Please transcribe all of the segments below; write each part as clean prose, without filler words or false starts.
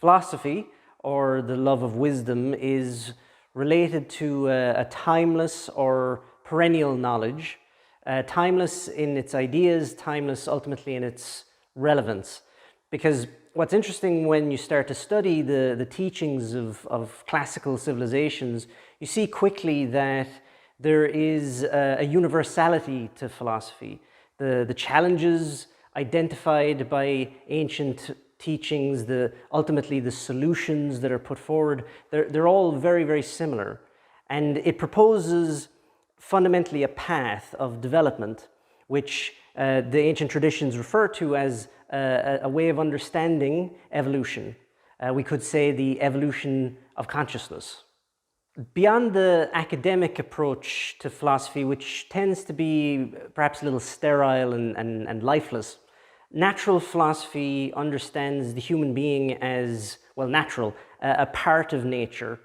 Philosophy, or the love of wisdom, is related to a timeless or perennial knowledge, timeless in its ideas, timeless ultimately in its relevance. Because what's interesting when you start to study the teachings of classical civilizations, you see quickly that there is a universality to philosophy. The challenges identified by ancient teachings, ultimately the solutions that are put forward, they're all very, very similar. And it proposes fundamentally a path of development, which the ancient traditions refer to as a way of understanding evolution. We could say the evolution of consciousness. Beyond the academic approach to philosophy, which tends to be perhaps a little sterile and lifeless, natural philosophy understands the human being as, well, natural, a part of nature.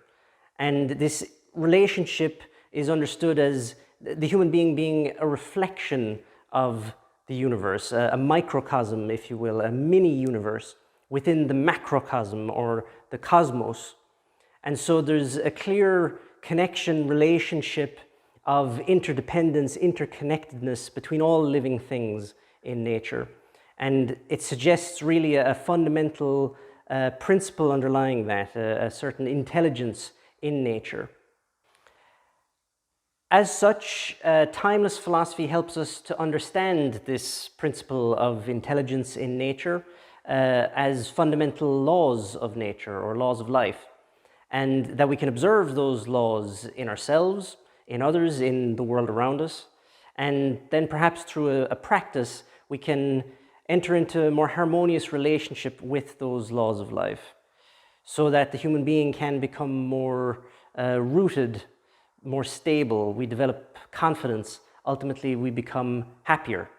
And this relationship is understood as the human being being a reflection of the universe, a microcosm, if you will, a mini-universe within the macrocosm or the cosmos. And so there's a clear connection, relationship of interdependence, interconnectedness between all living things in nature. And it suggests really a fundamental principle underlying that, a certain intelligence in nature. As such, timeless philosophy helps us to understand this principle of intelligence in nature as fundamental laws of nature or laws of life, and that we can observe those laws in ourselves, in others, in the world around us, and then perhaps through a practice we can enter into a more harmonious relationship with those laws of life, so that the human being can become more rooted, more stable. We develop confidence. Ultimately, we become happier.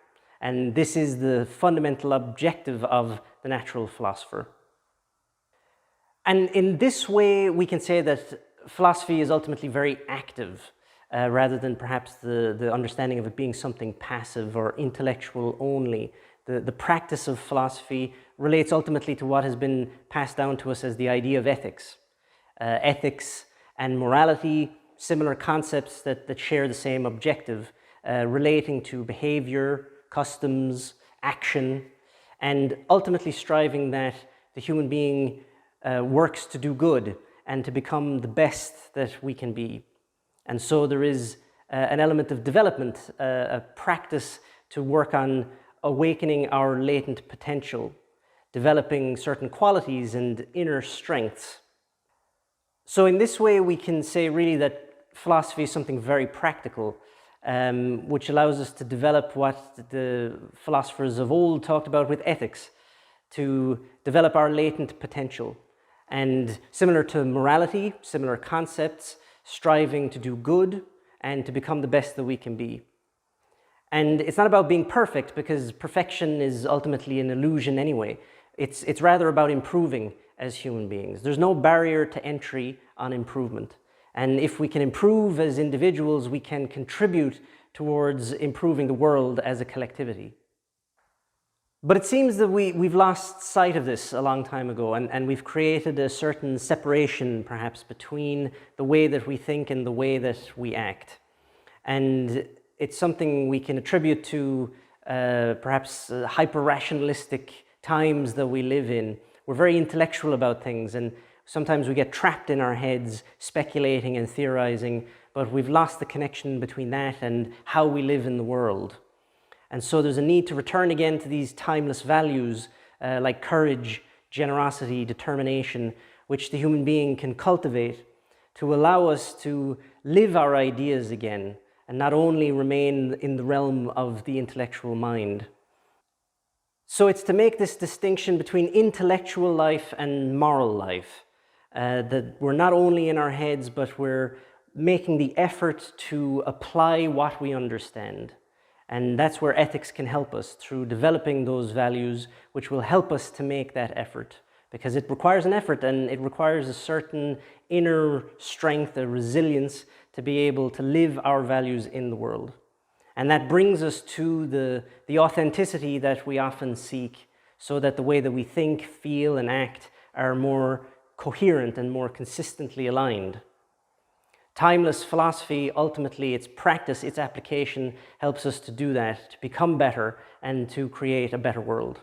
And this is the fundamental objective of the natural philosopher. And in this way, we can say that philosophy is ultimately very active, rather than perhaps the understanding of it being something passive or intellectual only. The practice of philosophy relates ultimately to what has been passed down to us as the idea of ethics. Ethics and morality, similar concepts that share the same objective, relating to behavior, customs, action, and ultimately striving that the human being works to do good and to become the best that we can be. And so there is an element of development, a practice to work on awakening our latent potential, developing certain qualities and inner strengths. So in this way, we can say really that philosophy is something very practical, which allows us to develop what the philosophers of old talked about with ethics, to develop our latent potential. And similar to morality, similar concepts, striving to do good and to become the best that we can be. And it's not about being perfect, because perfection is ultimately an illusion anyway. It's rather about improving as human beings. There's no barrier to entry on improvement. And if we can improve as individuals, we can contribute towards improving the world as a collectivity. But it seems that we've lost sight of this a long time ago, and we've created a certain separation, perhaps, between the way that we think and the way that we act. And it's something we can attribute to perhaps hyper-rationalistic times that we live in. We're very intellectual about things, and sometimes we get trapped in our heads speculating and theorizing, but we've lost the connection between that and how we live in the world. And so there's a need to return again to these timeless values like courage, generosity, determination, which the human being can cultivate to allow us to live our ideas again, and not only remain in the realm of the intellectual mind. So it's to make this distinction between intellectual life and moral life, that we're not only in our heads, but we're making the effort to apply what we understand. And that's where ethics can help us, through developing those values which will help us to make that effort. Because it requires an effort, and it requires a certain inner strength, a resilience, to be able to live our values in the world. And that brings us to the authenticity that we often seek, so that the way that we think, feel, and act are more coherent and more consistently aligned. Timeless philosophy, ultimately its practice, its application, helps us to do that, to become better and to create a better world.